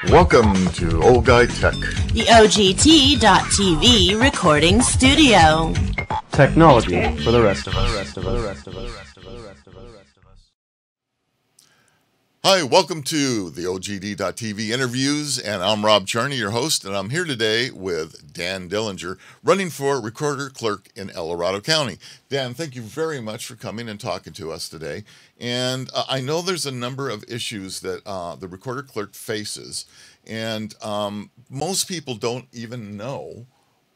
Welcome to Old Guy Tech, the OGT.TV recording studio. Technology for the rest of us. Hi, welcome to the OGD.TV interviews, and I'm Rob Charney, your host, and I'm here today with Dan Dellinger, running for Recorder Clerk in El Dorado County. Dan, thank you very much for coming and talking to us today. And I know there's a number of issues that the Recorder Clerk faces, and most people don't even know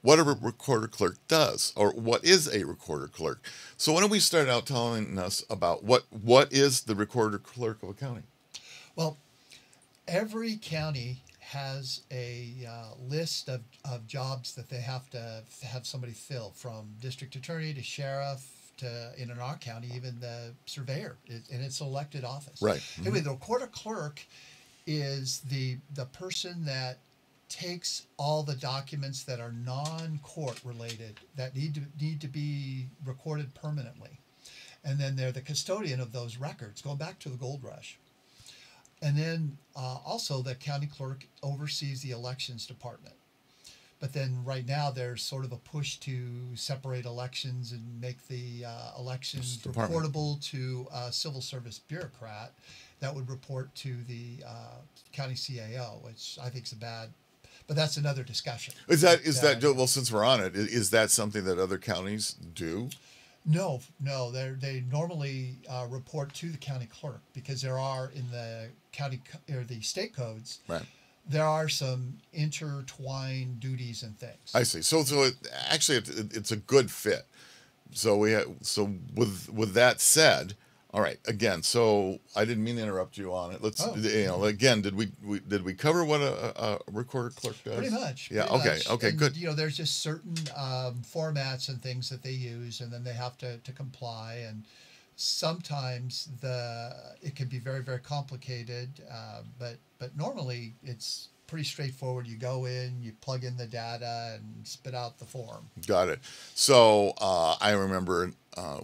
what a recorder clerk does, or what is a recorder clerk. So why don't we start out telling us about what is the recorder clerk of a county? Well, every county has a list of jobs that they have to have somebody fill, from district attorney to sheriff to, in our county, even the surveyor, and it's an elected office. Right. Mm-hmm. Anyway, the recorder clerk is the person that takes all the documents that are non-court related that need to be recorded permanently, and then they're the custodian of those records going back to the gold rush. And then also the county clerk oversees the elections department. But then right now there's sort of a push to separate elections and make the elections reportable to a civil service bureaucrat that would report to the county CAO, which I think is a bad. But that's another discussion. Is that well? Since we're on it, is that something that other counties do? No. They normally report to the county clerk, because there are in the county or the state codes. Right. There are some intertwined duties and things. I see. So actually, it's a good fit. So with that said. All right. Again, so I didn't mean to interrupt you on it. Again, did we cover what a recorder clerk does? Pretty much. Yeah. Pretty okay. much. Okay. And, good. There's just certain formats and things that they use, and then they have to comply. And sometimes it can be very, very complicated. But normally it's pretty straightforward. You go in, you plug in the data, and spit out the form. Got it. So I remember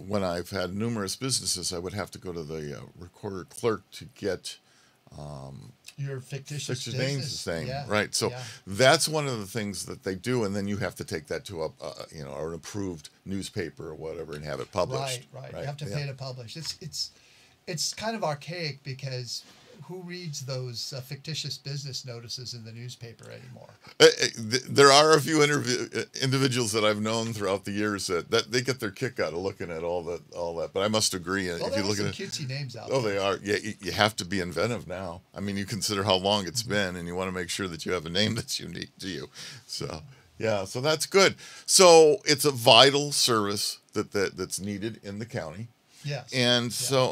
when I've had numerous businesses, I would have to go to the recorder clerk to get your fictitious names thing, yeah. Right? So that's one of the things that they do, and then you have to take that to an approved newspaper or whatever and have it published. Right. You have to pay to publish. It's kind of archaic, because who reads those fictitious business notices in the newspaper anymore? There are a few individuals that I've known throughout the years that they get their kick out of looking at all that. But I must agree. Well, if you look at cutesy names out there. there. They are. Yeah, you have to be inventive now. I mean, you consider how long it's been, and you want to make sure that you have a name that's unique to you. So so that's good. So it's a vital service that's needed in the county. Yes. And so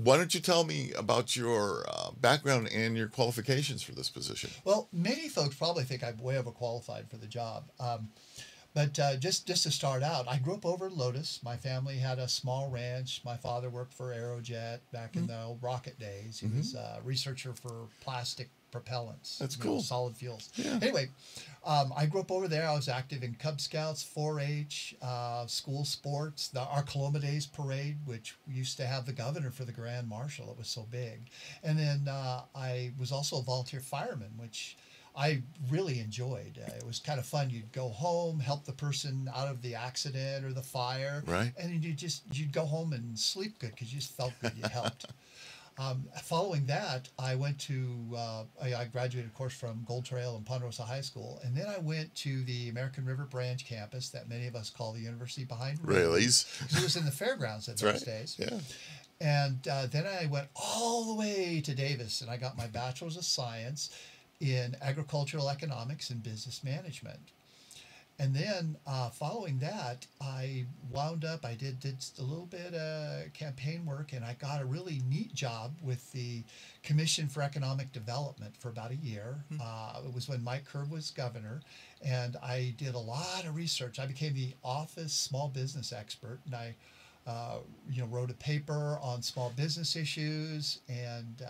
why don't you tell me about your background and your qualifications for this position? Well, many folks probably think I'm way overqualified for the job. But just to start out, I grew up over in Lotus. My family had a small ranch. My father worked for Aerojet back in the old rocket days. He was a researcher for plastic propellants. That's cool. Solid fuels. Yeah. Anyway, I grew up over there. I was active in Cub Scouts, 4-H, school sports, the Arcoloma Days Parade, which used to have the governor for the Grand Marshal. It was so big. And then I was also a volunteer fireman, which I really enjoyed. It was kind of fun. You'd go home, help the person out of the accident or the fire. Right. And you'd go home and sleep good, because you just felt good you helped. Following that, I went to, I graduated, of course, from Gold Trail and Ponderosa High School. And then I went to the American River Branch campus that many of us call the University Behind Railings. Because it was in the fairgrounds at those days. Yeah. And then I went all the way to Davis, and I got my Bachelor's of Science in Agricultural Economics and Business Management. And then following that, I wound up, I did a little bit of campaign work, and I got a really neat job with the Commission for Economic Development for about a year. It was when Mike Kerr was governor, and I did a lot of research. I became the office small business expert, and I wrote a paper on small business issues, and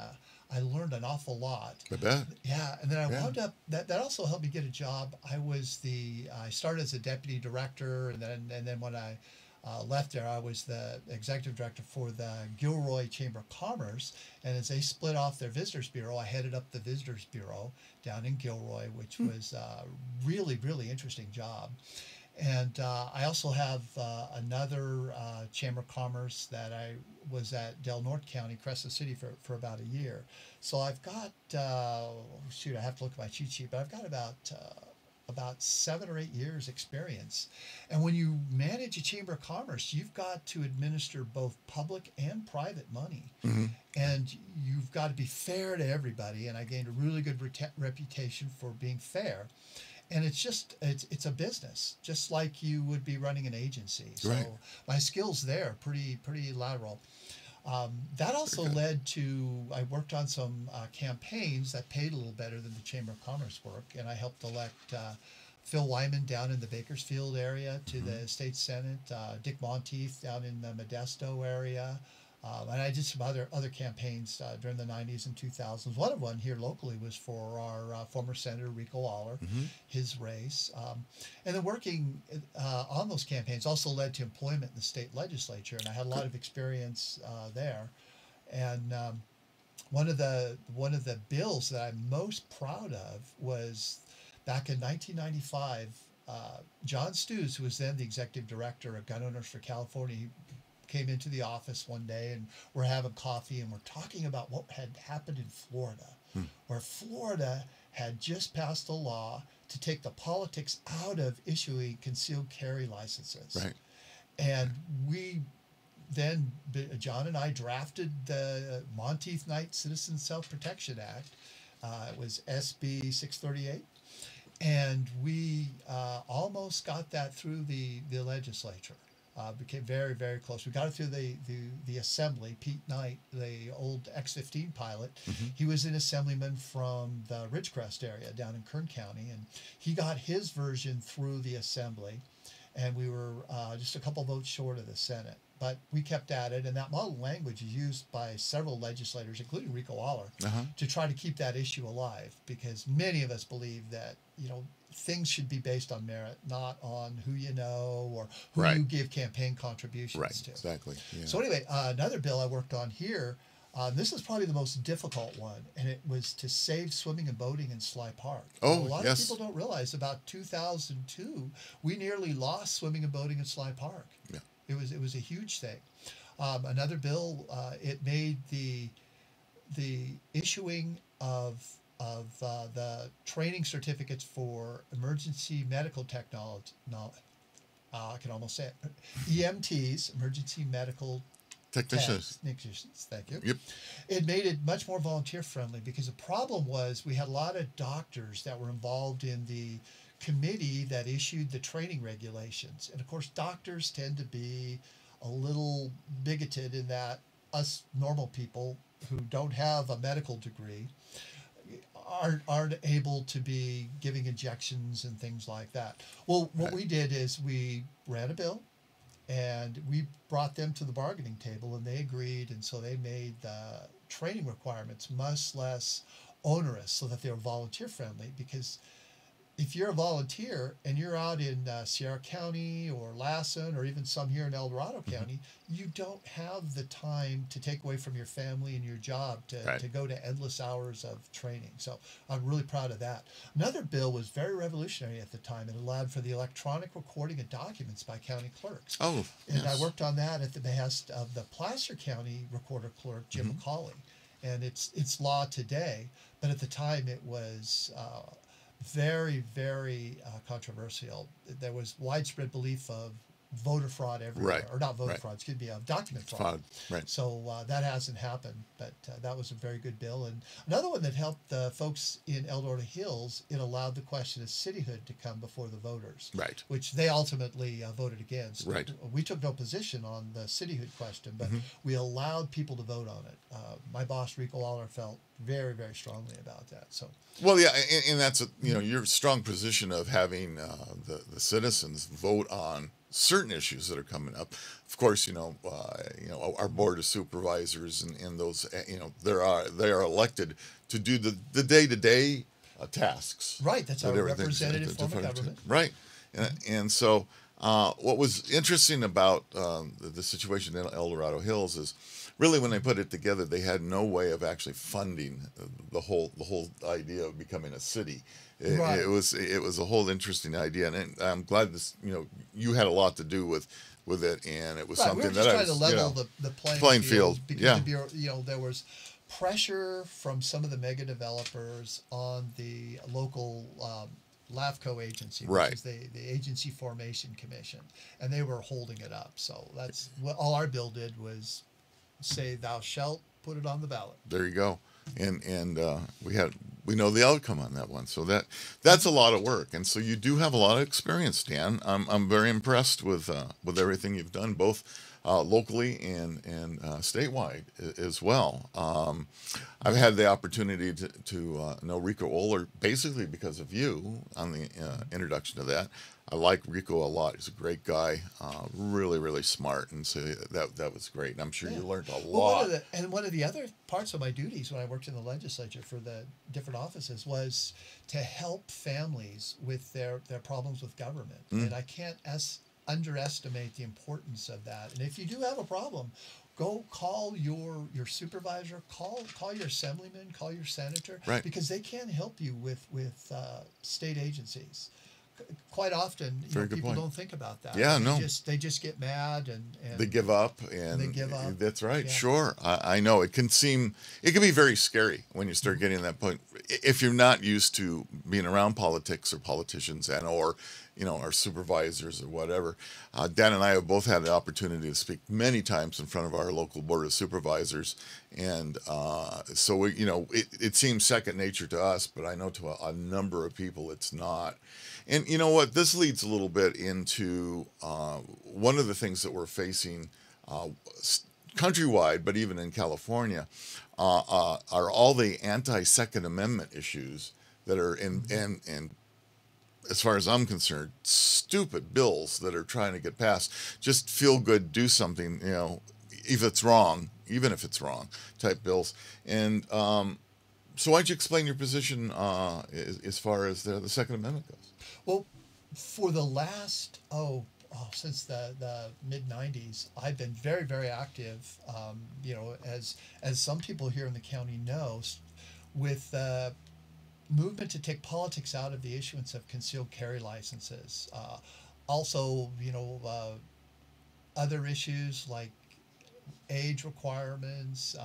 I learned an awful lot. I bet. Yeah, and then I wound up, that also helped me get a job. I started as a deputy director, and then when I left there, I was the executive director for the Gilroy Chamber of Commerce. And as they split off their visitors bureau, I headed up the visitors bureau down in Gilroy, which was a really, really interesting job. And I also have another Chamber of Commerce that I was at Del Norte County, Crescent City, for about a year. So I've got, I have to look at my cheat sheet, but I've got about 7 or 8 years experience. And when you manage a Chamber of Commerce, you've got to administer both public and private money. Mm-hmm. And you've got to be fair to everybody. And I gained a really good reputation for being fair. And it's a business, just like you would be running an agency. So right. My skills there, pretty lateral. That also led to, I worked on some campaigns that paid a little better than the Chamber of Commerce work, and I helped elect Phil Wyman down in the Bakersfield area to the state senate, Dick Monteith down in the Modesto area, and I did some other campaigns during the 90s and 2000s. One here locally was for our former Senator Rico Aller, his race. And then working on those campaigns also led to employment in the state legislature, and I had a lot of experience there. And one of the bills that I'm most proud of was back in 1995. John Stews, who was then the executive director of Gun Owners for California, he came into the office one day and we're having coffee and we're talking about what had happened in Florida, where Florida had just passed a law to take the politics out of issuing concealed carry licenses. Right. And we then, John and I drafted the Monteith Knight Citizen Self-Protection Act. It was SB 638. And we almost got that through the legislature. Became very, very close. We got it through the assembly. Pete Knight, the old X-15 pilot, he was an assemblyman from the Ridgecrest area down in Kern County, and he got his version through the assembly, and we were just a couple votes short of the Senate. But we kept at it, and that model language is used by several legislators, including Rico Aller, to try to keep that issue alive, because many of us believe that, things should be based on merit, not on who you know or who you give campaign contributions to. Exactly. Yeah. So anyway, another bill I worked on here, this is probably the most difficult one, and it was to save swimming and boating in Sly Park. Oh, a lot of people don't realize about 2002, we nearly lost swimming and boating in Sly Park. Yeah. It was a huge thing. Another bill, it made the issuing of the training certificates for emergency medical technology. I can almost say it. EMTs, emergency medical technicians. Thank you. Yep. It made it much more volunteer friendly, because the problem was we had a lot of doctors that were involved in the committee that issued the training regulations. And of course, doctors tend to be a little bigoted in that us normal people who don't have a medical degree aren't able to be giving injections and things like that. Well, what we did is we ran a bill and we brought them to the bargaining table, and they agreed, and so they made the training requirements much less onerous so that they were volunteer friendly. Because if you're a volunteer and you're out in Sierra County or Lassen or even some here in El Dorado County, you don't have the time to take away from your family and your job to go to endless hours of training. So I'm really proud of that. Another bill was very revolutionary at the time. It allowed for the electronic recording of documents by county clerks. Oh, and I worked on that at the behest of the Placer County recorder clerk, Jim McCauley. And it's law today, but at the time it was very, very controversial. There was widespread belief of voter fraud everywhere, or not voter fraud, excuse me, of document fraud. Right. So that hasn't happened, but that was a very good bill. And another one that helped the folks in El Dorado Hills, it allowed the question of cityhood to come before the voters, which they ultimately voted against. We took no position on the cityhood question, but we allowed people to vote on it. My boss, Rico Aller, felt very, very strongly about that. So. Well, yeah, and that's your strong position of having the citizens vote on certain issues that are coming up. Of course, our board of supervisors and those, they are elected to do the day-to-day tasks. Right, that's our representative form of government. Right, and so What was interesting about the situation in El Dorado Hills is really when they put it together, they had no way of actually funding the whole idea of becoming a city. Right. It was a whole interesting idea, and I'm glad this you had a lot to do with it, and it was Right. something We were just that trying to level the playing field field. because Yeah. there was pressure from some of the mega developers on the local LAFCO agency, which Right. is the Agency Formation Commission, and they were holding it up. So that's what all our bill did was say, "Thou shalt put it on the ballot." There you go. And we know the outcome on that one. So that's a lot of work. And so you do have a lot of experience, Dan. I'm very impressed with everything you've done, both locally and statewide as well. I've had the opportunity to know Rico Oler basically because of you on the introduction to that. I like Rico a lot. He's a great guy, really, really smart, and so that was great. And I'm sure you learned a lot. One of the other parts of my duties when I worked in the legislature for the different offices was to help families with their problems with government. And I can't underestimate the importance of that. And if you do have a problem, go call your supervisor, call your assemblyman, call your senator, Right. because they can help you with state agencies. Quite often, Very good people point. don't think about that. Yeah, they just get mad and They give up, and They give up. That's right. Yeah. Sure, I know it can be very scary when you start getting to that point. If you're not used to being around politics or politicians or our supervisors or whatever. Dan and I have both had the opportunity to speak many times in front of our local board of supervisors, and so it seems second nature to us, but I know to a number of people it's not. And you know what? This leads a little bit into one of the things that we're facing countrywide, but even in California, are all the anti-Second Amendment issues that are in as far as I'm concerned, stupid bills that are trying to get passed. Just feel good, do something, even if it's wrong, type bills. And so why don't you explain your position as far as the Second Amendment goes? Well, for the last since the mid '90s, I've been very, very active. As some people here in the county know, with movement to take politics out of the issuance of concealed carry licenses. Also, other issues like age requirements,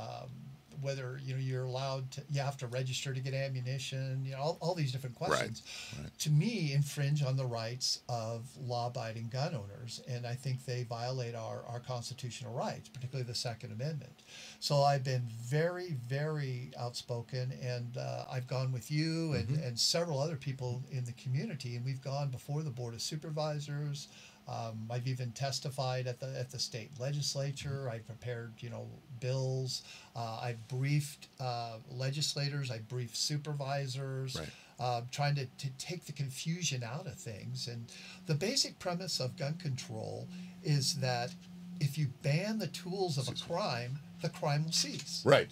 whether you're allowed to, you have to register to get ammunition, all these different questions, Right. to me infringe on the rights of law-abiding gun owners, and I think they violate our constitutional rights, particularly the Second Amendment. So I've been very, very outspoken, and I've gone with you and several other people in the community, and we've gone before the Board of Supervisors. I've even testified at the state legislature. I've prepared, bills. I've briefed legislators. I've briefed supervisors, trying to take the confusion out of things. And the basic premise of gun control is that if you ban the tools of a crime, the crime will cease. Right.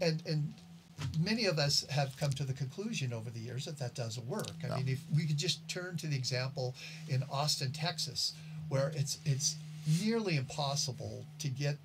And many of us have come to the conclusion over the years that doesn't work. I mean, if we could just turn to the example in Austin, Texas, where it's nearly impossible to get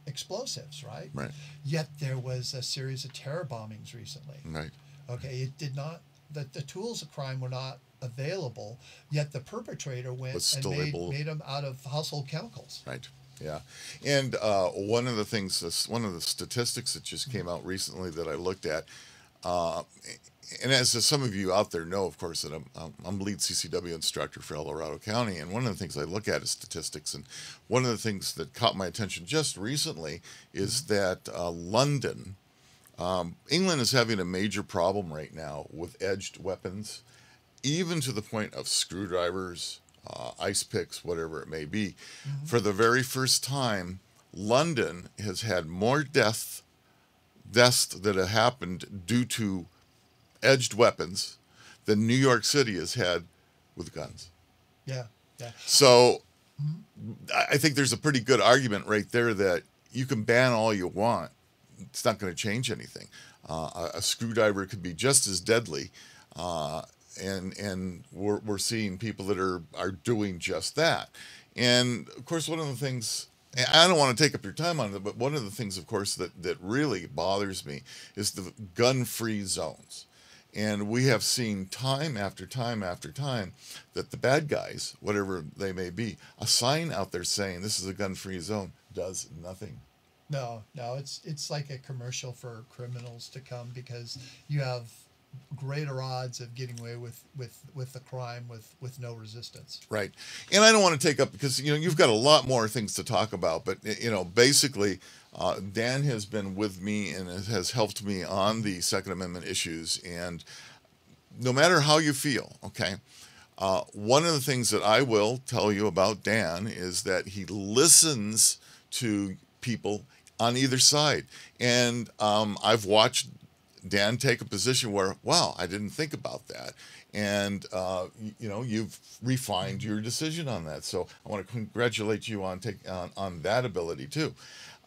explosives, right? Right. Yet there was a series of terror bombings recently. Right. Okay, it did not. The tools of crime were not available. Yet the perpetrator went and made them out of household chemicals. Right. Yeah, and one of the statistics that just came out recently that I looked at, and as some of you out there know, of course, that I'm lead CCW instructor for El Dorado County, and one of the things I look at is statistics, and one of the things that caught my attention just recently is that London, England is having a major problem right now with edged weapons, even to the point of screwdrivers, ice picks, whatever it may be. For the very first time, London has had more deaths that have happened due to edged weapons than New York City has had with guns. Yeah. So I think there's a pretty good argument right there that you can ban all you want. It's not going to change anything. A screwdriver could be just as deadly. and we're seeing people that are doing just that. And of course, one of the things, I don't want to take up your time on it, but one of the things, of course, that really bothers me is the gun-free zones. And we have seen time after time after time that the bad guys, whatever they may be, a sign out there saying this is a gun-free zone does nothing. No, it's like a commercial for criminals to come, because you have greater odds of getting away with the crime with no resistance. Right. And I don't want to take up, because you've got a lot more things to talk about, but basically Dan has been with me and has helped me on the Second Amendment issues. And no matter how you feel, okay, one of the things that I will tell you about Dan is that he listens to people on either side. And I've watched Dan take a position where, wow, I didn't think about that. And, you've refined your decision on that. So I want to congratulate you on that ability too.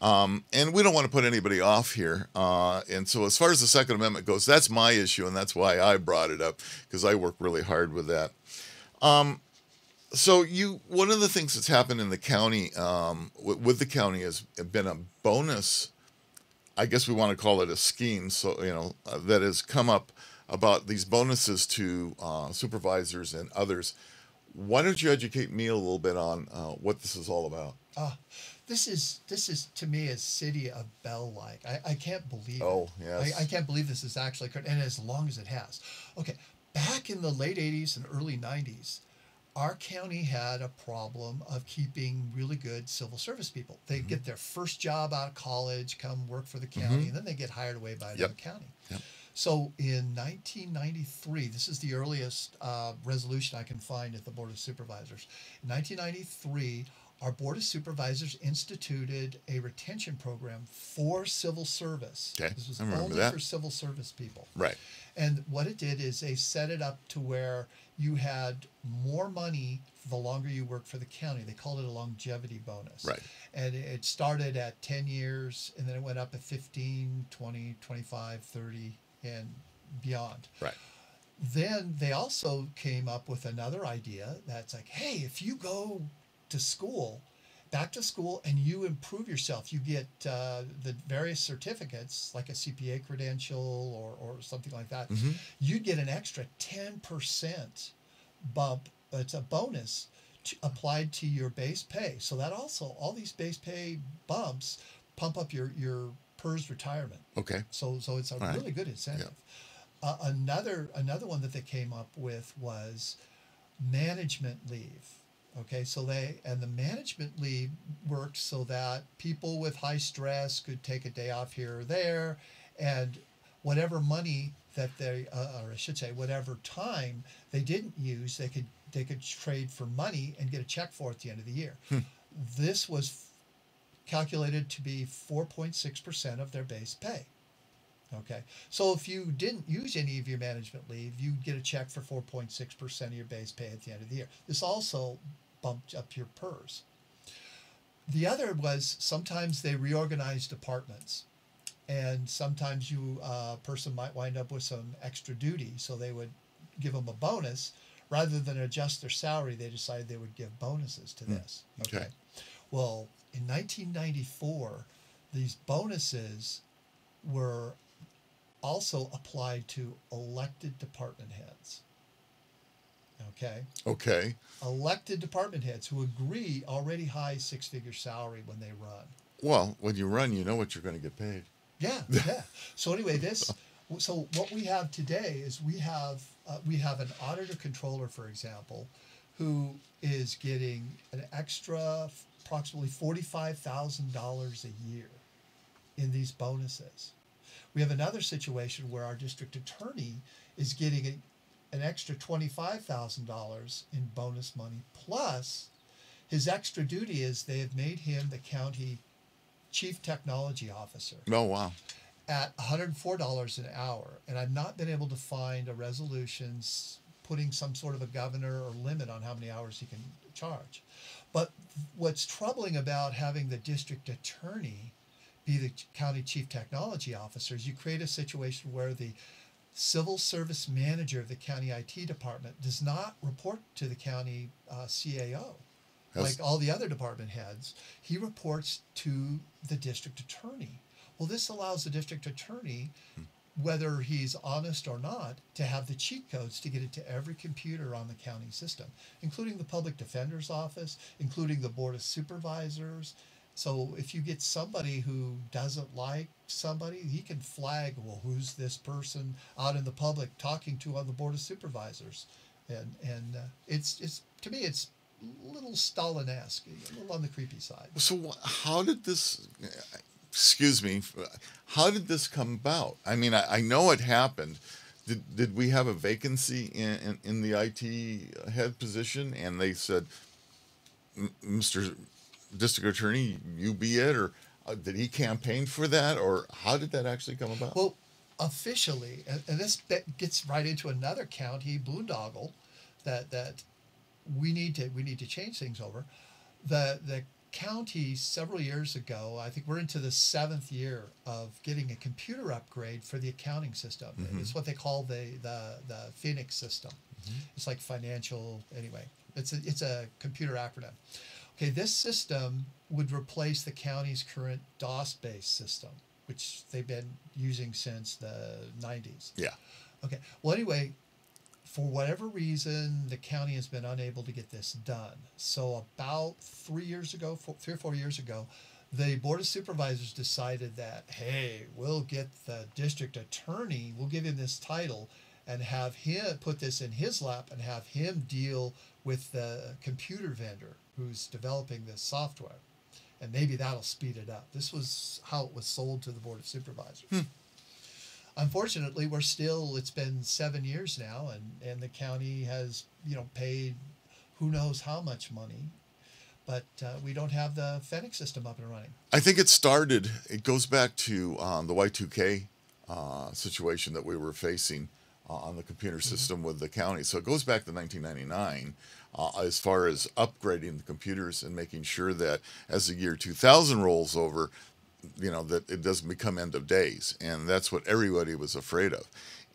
And we don't want to put anybody off here. And so as far as the Second Amendment goes, that's my issue, and that's why I brought it up, because I work really hard with that. So one of the things that's happened in the county, with the county, has been a bonus. I guess we want to call it a scheme. So, that has come up about these bonuses to supervisors and others. Why don't you educate me a little bit on what this is all about? This is to me a city of bell-like. I can't believe it. Oh, yes. I can't believe this is actually occurred, and as long as it has. Okay, back in the late 80s and early 90s, our county had a problem of keeping really good civil service people. They get their first job out of college, come work for the county, and then they get hired away by another county. Yep. So in 1993, this is the earliest resolution I can find at the Board of Supervisors. In 1993, our Board of Supervisors instituted a retention program for civil service. Okay, this was I remember only that. for civil service people. Right. And what it did is they set it up to where you had more money the longer you worked for the county. They called it a longevity bonus. Right. And it started at 10 years, and then it went up at 15, 20, 25, 30, and beyond. Right. Then they also came up with another idea that's like, hey, if you go to school, back to school, and you improve yourself, you get the various certificates, like a CPA credential or something like that, you'd get an extra 10% bump. It's a bonus applied to your base pay. So that also, all these base pay bumps pump up your PERS retirement. Okay. So it's a really good incentive. Yeah. Another one that they came up with was management leave. Okay, so the management leave worked so that people with high stress could take a day off here or there, and whatever money that they, or I should say, whatever time they didn't use, they could trade for money and get a check for at the end of the year. This was calculated to be 4.6% of their base pay. Okay, so if you didn't use any of your management leave, you'd get a check for 4.6% of your base pay at the end of the year. This also bumped up your PERS. The other was sometimes they reorganized departments, and sometimes a person might wind up with some extra duty, so they would give them a bonus. Rather than adjust their salary, they decided they would give bonuses to this. Okay. Well, in 1994, these bonuses were also applied to elected department heads. Okay. Elected department heads who agree already high six-figure salary when they run. Well, when you run, you know what you're going to get paid. Yeah. So anyway, so what we have today is we have an auditor controller, for example, who is getting an extra approximately $45,000 a year in these bonuses. We have another situation where our district attorney is getting an extra $25,000 in bonus money, plus his extra duty is they have made him the county chief technology officer. Oh, wow. At $104 an hour. And I've not been able to find a resolution putting some sort of a governor or limit on how many hours he can charge. But what's troubling about having the district attorney be the county chief technology officer is you create a situation where the civil service manager of the county IT department does not report to the county CAO like all the other department heads. He reports to the district attorney. Well, this allows the district attorney, whether he's honest or not, to have the cheat codes to get into every computer on the county system, including the public defender's office, including the board of supervisors. So if you get somebody who doesn't like somebody, he can flag, well, who's this person out in the public talking to on the board of supervisors? And it's to me, it's a little Stalin-esque, a little on the creepy side. So how did this, excuse me, how did this come about? I mean, I know it happened. Did we have a vacancy in the IT head position, and they said, Mr. District Attorney, you be it, or did he campaign for that, or how did that actually come about? Well, officially, and this gets right into another county boondoggle that we need to change things over. The county several years ago, I think we're into the 7th year of getting a computer upgrade for the accounting system. It's what they call the Phoenix system. It's like financial, anyway. It's a computer acronym. Okay, this system would replace the county's current DOS-based system, which they've been using since the 90s. Yeah. Okay. Well, anyway, for whatever reason, the county has been unable to get this done. So about 3 or 4 years ago, the Board of Supervisors decided that, hey, we'll get the district attorney, we'll give him this title and have him put this in his lap and have him deal with the computer vendor who's developing this software. And maybe that'll speed it up. This was how it was sold to the Board of Supervisors. Unfortunately, it's been 7 years now, and the county has, paid who knows how much money, but we don't have the Phoenix system up and running. I think it goes back to the Y2K situation that we were facing on the computer system with the county. So it goes back to 1999 as far as upgrading the computers and making sure that as the year 2000 rolls over, that it doesn't become end of days. And that's what everybody was afraid of.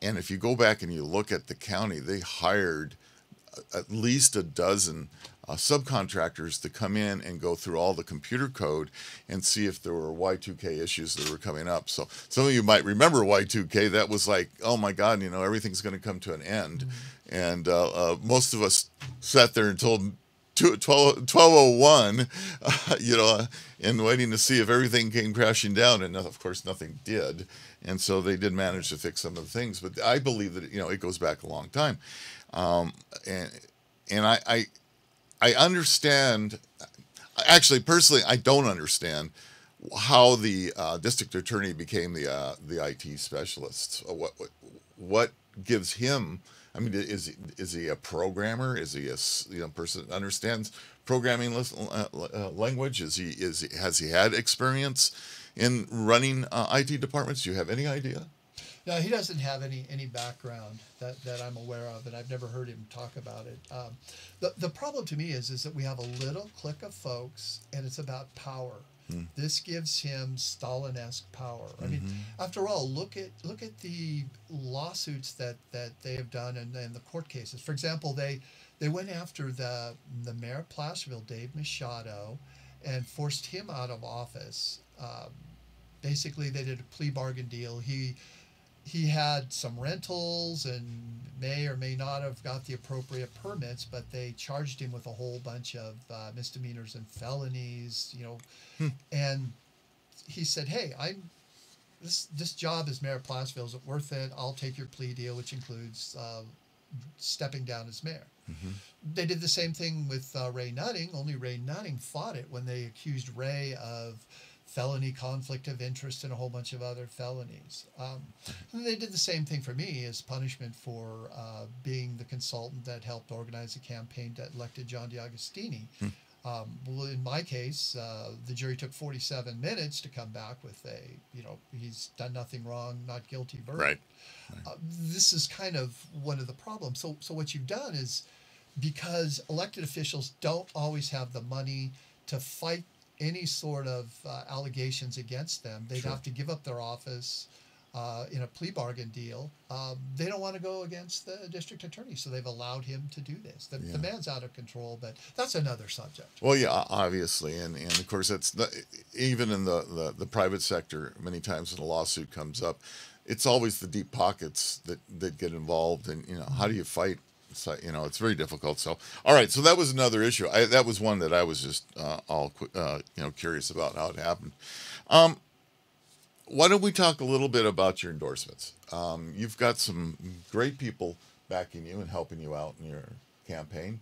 And if you go back and you look at the county, they hired at least a dozen subcontractors to come in and go through all the computer code and see if there were Y2K issues that were coming up. So some of you might remember Y2K. That was like, oh my God, everything's going to come to an end. And most of us sat there until 1201, and waiting to see if everything came crashing down. And of course, nothing did. And so they did manage to fix some of the things. But I believe that, it goes back a long time. And I understand, actually, personally, I don't understand how the district attorney became the IT specialist. What gives him? I mean, is he a programmer? Is he a person that understands programming language? Has he had experience in running IT departments? Do you have any idea? No, he doesn't have any background that I'm aware of, and I've never heard him talk about it. The problem to me is that we have a little clique of folks, and it's about power. This gives him Stalin-esque power. I mean, after all, look at the lawsuits that they have done and the court cases. For example, they went after the mayor of Placerville, Dave Machado, and forced him out of office. Basically, they did a plea bargain deal. He had some rentals and may or may not have got the appropriate permits, but they charged him with a whole bunch of misdemeanors and felonies, And he said, "Hey, this job as mayor of Placerville isn't worth it. I'll take your plea deal, which includes stepping down as mayor." They did the same thing with Ray Nutting. Only Ray Nutting fought it when they accused Ray of felony conflict of interest and a whole bunch of other felonies. And they did the same thing for me as punishment for being the consultant that helped organize a campaign that elected John DeAugustini. Well, in my case, the jury took 47 minutes to come back with he's done nothing wrong, not guilty verdict. Right. This is kind of one of the problems. So what you've done is, because elected officials don't always have the money to fight any sort of allegations against them, they'd have to give up their office. in a plea bargain deal, they don't want to go against the district attorney, so they've allowed him to do this. The man's out of control, but that's another subject. Well, yeah, obviously, and of course that's even in the private sector. Many times when a lawsuit comes up, it's always the deep pockets that get involved, and how do you fight? So, it's very difficult. So, all right, so that was another issue. That was one that I was just curious about how it happened. Why don't we talk a little bit about your endorsements? You've got some great people backing you and helping you out in your campaign.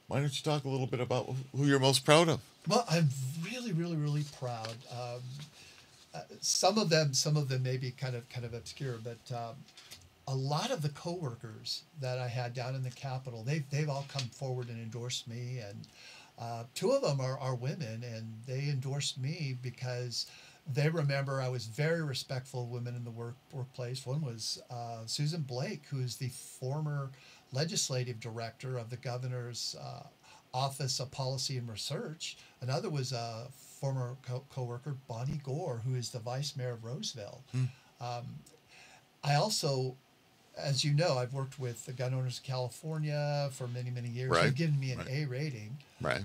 Why don't you talk a little bit about who you're most proud of? Well, I'm really, really, really proud. Some of them may be kind of obscure, but a lot of the coworkers that I had down in the Capitol, they've all come forward and endorsed me, and two of them are women, and they endorsed me because they remember I was very respectful of women in the workplace. One was Susan Blake, who is the former legislative director of the governor's Office of Policy and Research. Another was a former co-worker, Bonnie Gore, who is the vice mayor of Roseville. I also, as you know, I've worked with the Gun Owners of California for many, many years. Right. They've given me an A rating. Right.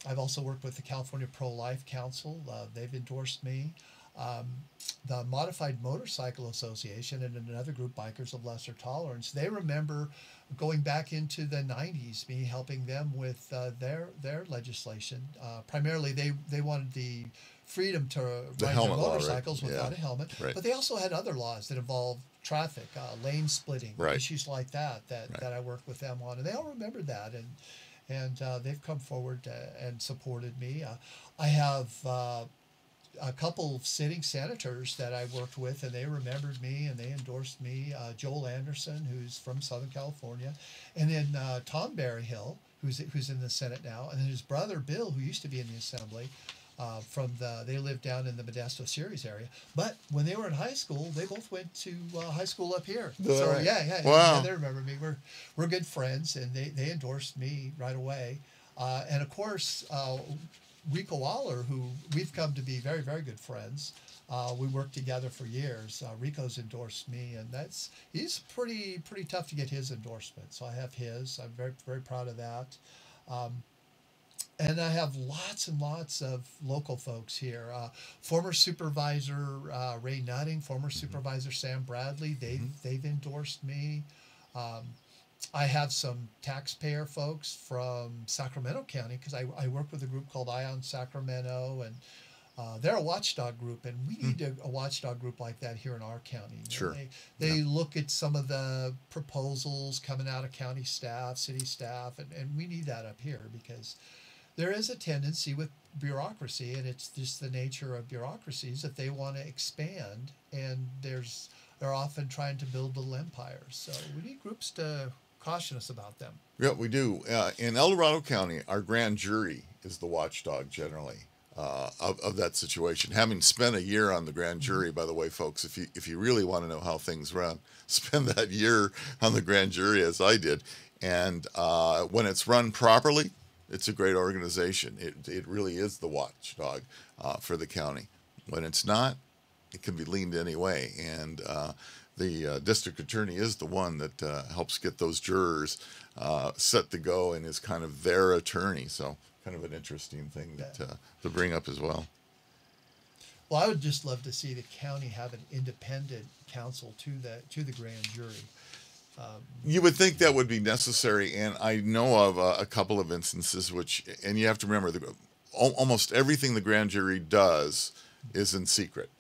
I've also worked with the California Pro-Life Council. They've endorsed me. The Modified Motorcycle Association and another group, Bikers of Lesser Tolerance, they remember going back into the 90s, me helping them with their legislation. Primarily, they wanted the freedom to ride their motorcycles without a helmet, but they also had other laws that involved traffic, lane splitting, issues like that I worked with them on, and they all remembered that, and they've come forward and supported me. I have a couple of sitting senators that I worked with, and they remembered me and they endorsed me. Joel Anderson, who's from Southern California, and then Tom Berryhill, who's in the Senate now, and then his brother Bill, who used to be in the Assembly. They lived down in the Modesto Ceres area, but when they were in high school, they both went to high school up here. So right. Yeah, they remember me. We're good friends, and they endorsed me right away. And of course, Rico Waller, who we've come to be very, very good friends. We worked together for years. Rico's endorsed me, and he's pretty tough to get his endorsement. So I have his. I'm very, very proud of that. And I have lots and lots of local folks here. Former Supervisor Ray Nutting, former Supervisor Sam Bradley, they've endorsed me. I have some taxpayer folks from Sacramento County, because I work with a group called Ion Sacramento, and they're a watchdog group, and we need a watchdog group like that here in our county. Sure. They look at some of the proposals coming out of county staff, city staff, and we need that up here, because there is a tendency with bureaucracy, and it's just the nature of bureaucracies, that they want to expand, and they're often trying to build little empires. So we need groups to caution us about them. Yeah, we do. In El Dorado County, our grand jury is the watchdog generally of that situation. Having spent a year on the grand jury, by the way, folks, if you really want to know how things run, spend that year on the grand jury as I did. And when it's run properly, it's a great organization. It really is the watchdog for the county. When it's not, it can be leaned any way. And the district attorney is the one that helps get those jurors set to go and is kind of their attorney. So kind of an interesting thing to bring up as well. Well, I would just love to see the county have an independent counsel to the grand jury. You would think that would be necessary, and I know of a couple of instances and you have to remember, almost everything the grand jury does is in secret,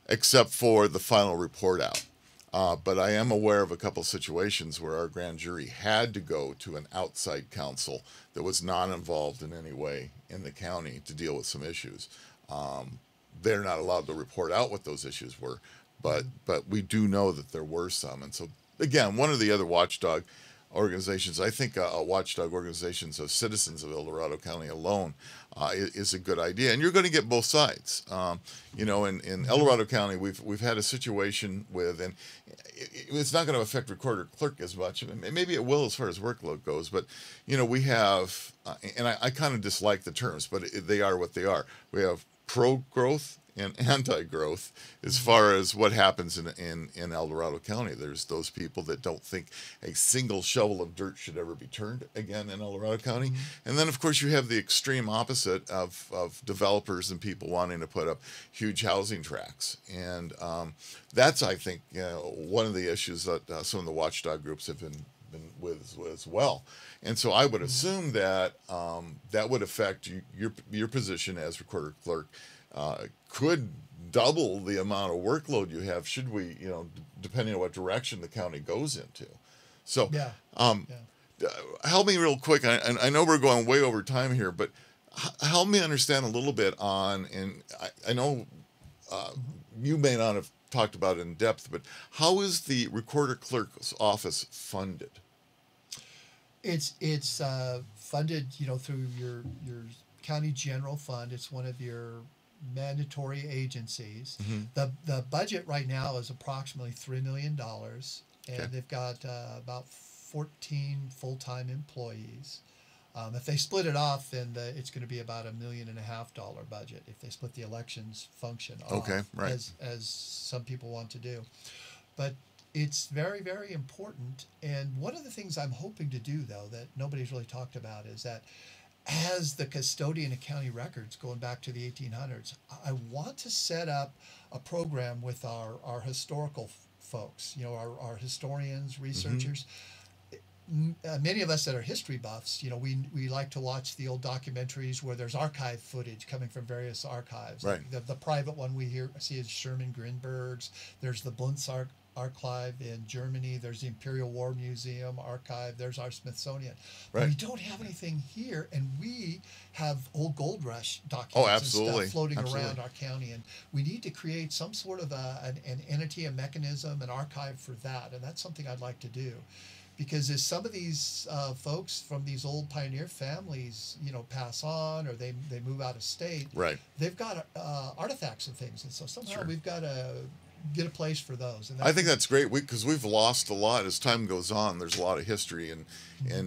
except for the final report out. But I am aware of a couple of situations where our grand jury had to go to an outside counsel that was not involved in any way in the county to deal with some issues. They're not allowed to report out what those issues were, but we do know that there were some, and so. Again, one of the other watchdog organizations, I think a watchdog organizations of citizens of El Dorado County alone is a good idea. And you're going to get both sides. In El Dorado County, we've had a situation with, and it's not going to affect Recorder Clerk as much. Maybe it will as far as workload goes. But, we have, and I kind of dislike the terms, but they are what they are. We have pro-growth and anti-growth as far as what happens in El Dorado County. There's those people that don't think a single shovel of dirt should ever be turned again in El Dorado County. And then, of course, you have the extreme opposite of developers and people wanting to put up huge housing tracts. And that's, I think, one of the issues that some of the watchdog groups have been with as well. And so I would assume that that would affect your position as recorder clerk. Could double the amount of workload you have should we, depending on what direction the county goes into. So, help me real quick. I know we're going way over time here, but help me understand a little bit on, and I know you may not have talked about it in depth, but how is the recorder clerk's office funded? It's funded, through your county general fund. It's one of your mandatory agencies. The budget right now is approximately $3 million, and they've got about 14 full-time employees. If they split it off, then it's going to be about $1.5 million budget if they split the elections function off, as some people want to do. But it's very, very important. And one of the things I'm hoping to do, though, that nobody's really talked about is that as the custodian of county records going back to the 1800s, I want to set up a program with our historical folks, our historians, researchers. Many of us that are history buffs, we like to watch the old documentaries where there's archive footage coming from various archives. Right. The private one we see is Sherman Grinberg's. There's the Bunz archive in Germany. There's the Imperial War Museum archive. There's our Smithsonian. Right. But we don't have anything here, and we have old gold rush documents and stuff floating around our county, and we need to create some sort of an entity, a mechanism, an archive for that, and that's something I'd like to do. Because as some of these folks from these old pioneer families, pass on or they move out of state, they've got artifacts and things, and so somehow we've got to get a place for those. And I think that's great because we've lost a lot as time goes on. There's a lot of history, and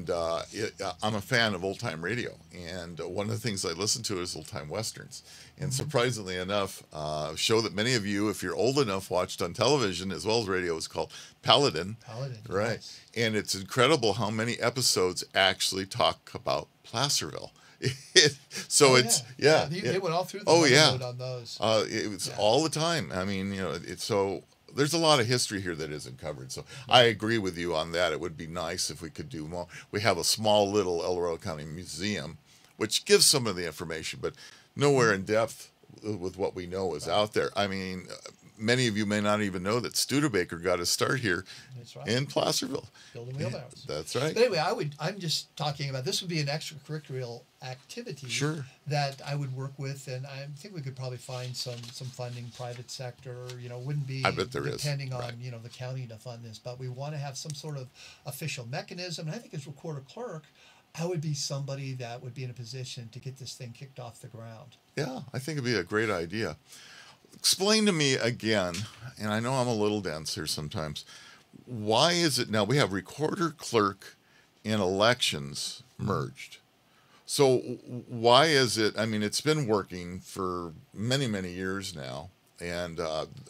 I'm a fan of old time radio, and one of the things I listen to is old time westerns. And surprisingly enough, a show that many of you, if you're old enough, watched on television as well as radio is called Paladin. Right. Yes. And it's incredible how many episodes actually talk about Placerville. They went all through the on those. It was all the time. I mean, so there's a lot of history here that isn't covered. So I agree with you on that. It would be nice if we could do more. We have a small little El Dorado County museum, which gives some of the information, but nowhere in depth with what we know is out there. I mean, many of you may not even know that Studebaker got his start here in Placerville. Building wheelbarrows. That's right. But anyway, I'm just talking about this would be an extracurricular activity that I would work with, and I think we could probably find some funding, private sector, wouldn't be depending on, the county to fund this, but we want to have some sort of official mechanism. And I think as recorder clerk, I would be somebody that would be in a position to get this thing kicked off the ground. Yeah, I think it'd be a great idea. Explain to me again, and I know I'm a little dense here sometimes, why is it now we have recorder clerk and elections merged? So why is it, I mean, it's been working for many, many years now, and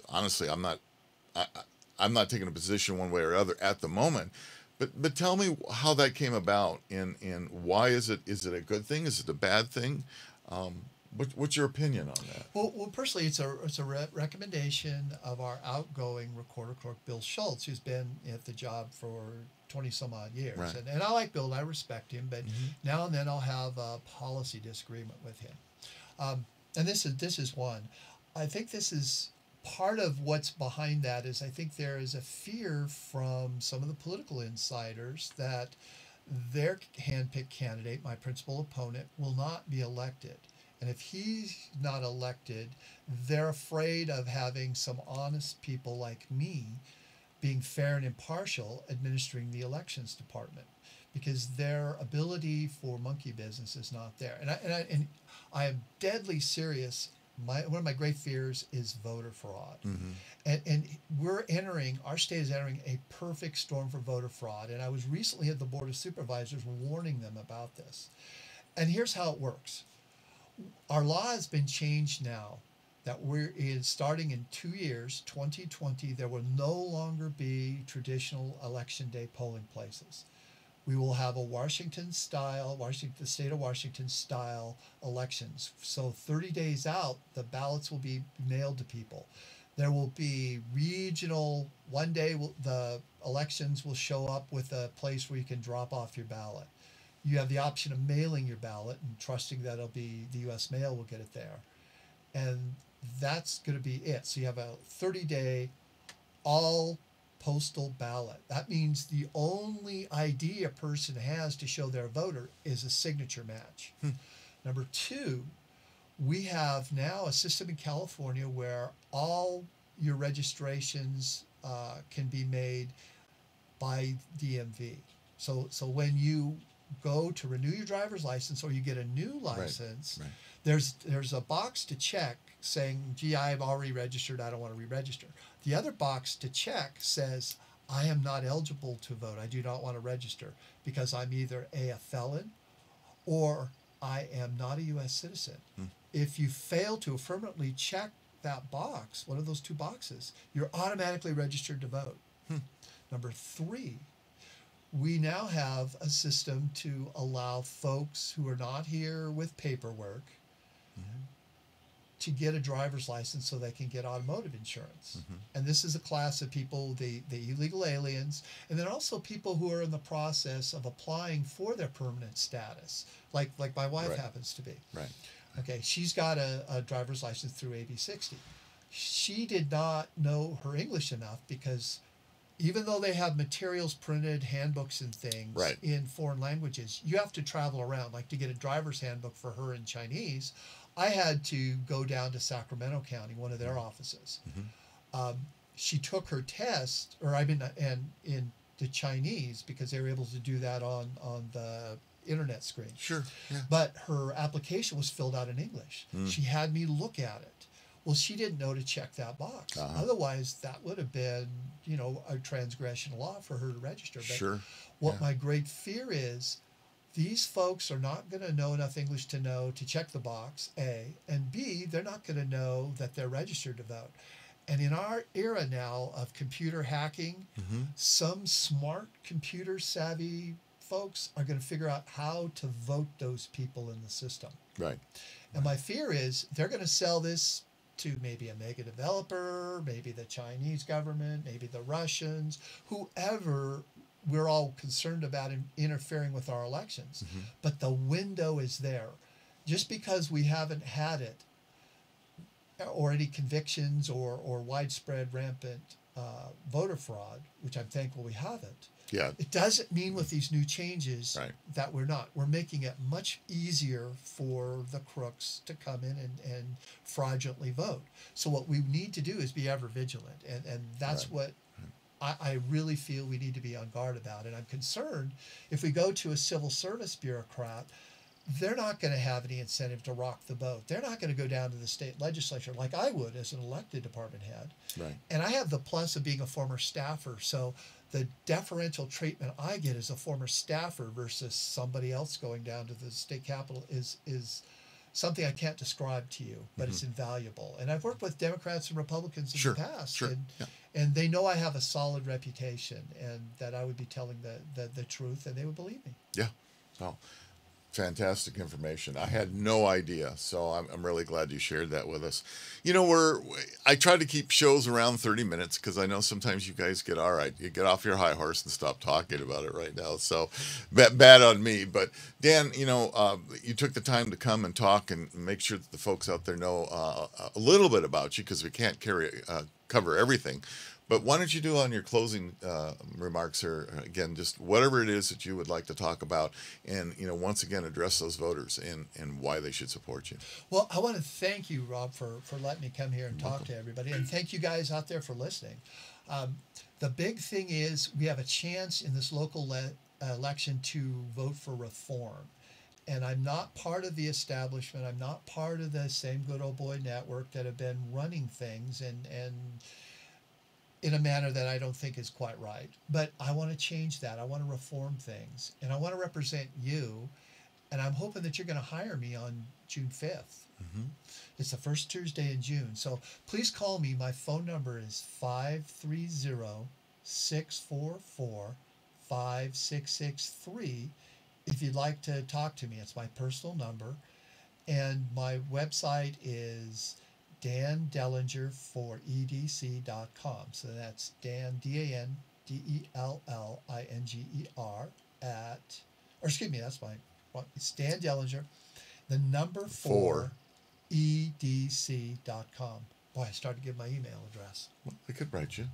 honestly, I'm not taking a position one way or other at the moment, but tell me how that came about, and why is it a good thing? Is it a bad thing? What's your opinion on that? Well, personally, it's a recommendation of our outgoing recorder clerk, Bill Schultz, who's been at the job for 20 some odd years. Right. And I like Bill, and I respect him, but now and then I'll have a policy disagreement with him. And this is one. I think this is part of what's behind that is I think there is a fear from some of the political insiders that their handpicked candidate, my principal opponent, will not be elected. And if he's not elected, they're afraid of having some honest people like me being fair and impartial administering the elections department, because their ability for monkey business is not there. And I am deadly serious. One of my great fears is voter fraud. And our state is entering a perfect storm for voter fraud. And I was recently at the Board of Supervisors warning them about this. And here's how it works. Our law has been changed now that starting in 2 years, 2020, there will no longer be traditional election day polling places. We will have a the state of Washington style elections. So 30 days out, the ballots will be mailed to people. There will be regional, one day the elections will show up with a place where you can drop off your ballot. You have the option of mailing your ballot and trusting that it'll be the U.S. mail will get it there. And that's going to be it. So you have a 30-day all postal ballot. That means the only ID a person has to show they're a voter is a signature match. Number two, we have now a system in California where all your registrations can be made by DMV. So when you go to renew your driver's license or you get a new license, Right. there's a box to check saying, gee, I've already registered, I don't want to re-register. The other box to check says, I am not eligible to vote. I do not want to register because I'm either a felon or I am not a U.S. citizen. If you fail to affirmatively check that box, one of those two boxes, you're automatically registered to vote. Number three, we now have a system to allow folks who are not here with paperwork to get a driver's license so they can get automotive insurance. And this is a class of people, the illegal aliens, and then also people who are in the process of applying for their permanent status, like my wife happens to be. Right. Okay, she's got a driver's license through AB 60. She did not know her English enough because even though they have materials printed, handbooks and things in foreign languages, you have to travel around. Like to get a driver's handbook for her in Chinese, I had to go down to Sacramento County, one of their offices. She took her test, in the Chinese because they were able to do that on the internet screen. Sure. Yeah. But her application was filled out in English. She had me look at it. Well, she didn't know to check that box. Otherwise, that would have been, a transgression of law for her to register. But what my great fear is, these folks are not going to know enough English to know to check the box, A, and B, they're not going to know that they're registered to vote. And in our era now of computer hacking, some smart computer savvy folks are going to figure out how to vote those people in the system. Right. And my fear is they're going to sell this to maybe a mega developer, maybe the Chinese government, maybe the Russians, whoever we're all concerned about interfering with our elections. But the window is there. Just because we haven't had it or any convictions or widespread rampant voter fraud, which I'm thankful we haven't, it doesn't mean with these new changes that we're not. We're making it much easier for the crooks to come in and fraudulently vote. So what we need to do is be ever vigilant. And that's what I really feel we need to be on guard about. And I'm concerned if we go to a civil service bureaucrat, they're not going to have any incentive to rock the boat. They're not going to go down to the state legislature like I would as an elected department head. Right. And I have the plus of being a former staffer. So the deferential treatment I get as a former staffer versus somebody else going down to the state capitol is something I can't describe to you, but it's invaluable. And I've worked with Democrats and Republicans in the past, and they know I have a solid reputation and that I would be telling the truth and they would believe me. Yeah. Oh, fantastic information. I had no idea, so I'm really glad you shared that with us. I try to keep shows around 30 minutes because I know sometimes you guys get you get off your high horse and stop talking about it right now. So bad on me. But Dan, you took the time to come and talk and make sure that the folks out there know a little bit about you because we can't cover everything. But why don't you do on your closing remarks here, again, just whatever it is that you would like to talk about and, once again, address those voters and why they should support you. Well, I want to thank you, Rob, for letting me come here and talk to everybody. And thank you guys out there for listening. The big thing is we have a chance in this local election to vote for reform. And I'm not part of the establishment. I'm not part of the same good old boy network that have been running things and in a manner that I don't think is quite right. But I want to change that. I want to reform things. And I want to represent you. And I'm hoping that you're going to hire me on June 5th It's the first Tuesday in June. So please call me. My phone number is 530-644-5663 if you'd like to talk to me. It's my personal number. And my website is dandellinger4edc.com. So that's Dan, DANDELLINGER that's it's Dan Dellinger, the number 4 edc.com. Boy, I started to give my email address. Well, I could write you.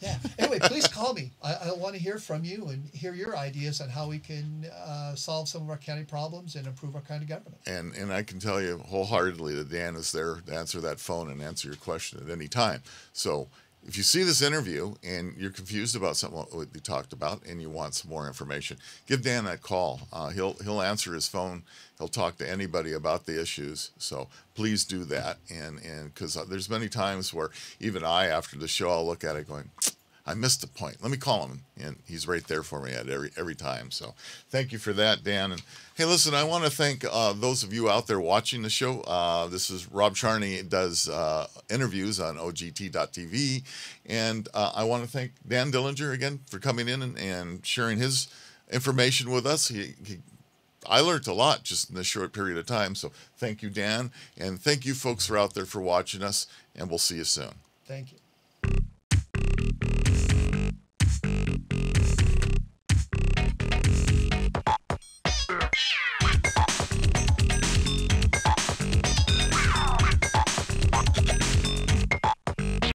Yeah. Anyway, please call me. I want to hear from you and hear your ideas on how we can solve some of our county problems and improve our county government. And I can tell you wholeheartedly that Dan is there to answer that phone and answer your question at any time. So if you see this interview and you're confused about something we talked about and you want some more information, give Dan that call. He'll answer his phone. He'll talk to anybody about the issues. So please do that. And because there's many times where even I, after the show, I'll look at it going, I missed the point. Let me call him. And he's right there for me at every time. So thank you for that, Dan. And hey, listen, I want to thank those of you out there watching the show. This is Rob Charney does interviews on OGT.tv. And I want to thank Dan Dellinger again for coming in and sharing his information with us. I learned a lot just in this short period of time. So thank you, Dan. And thank you folks who are out there for watching us. And we'll see you soon. Thank you.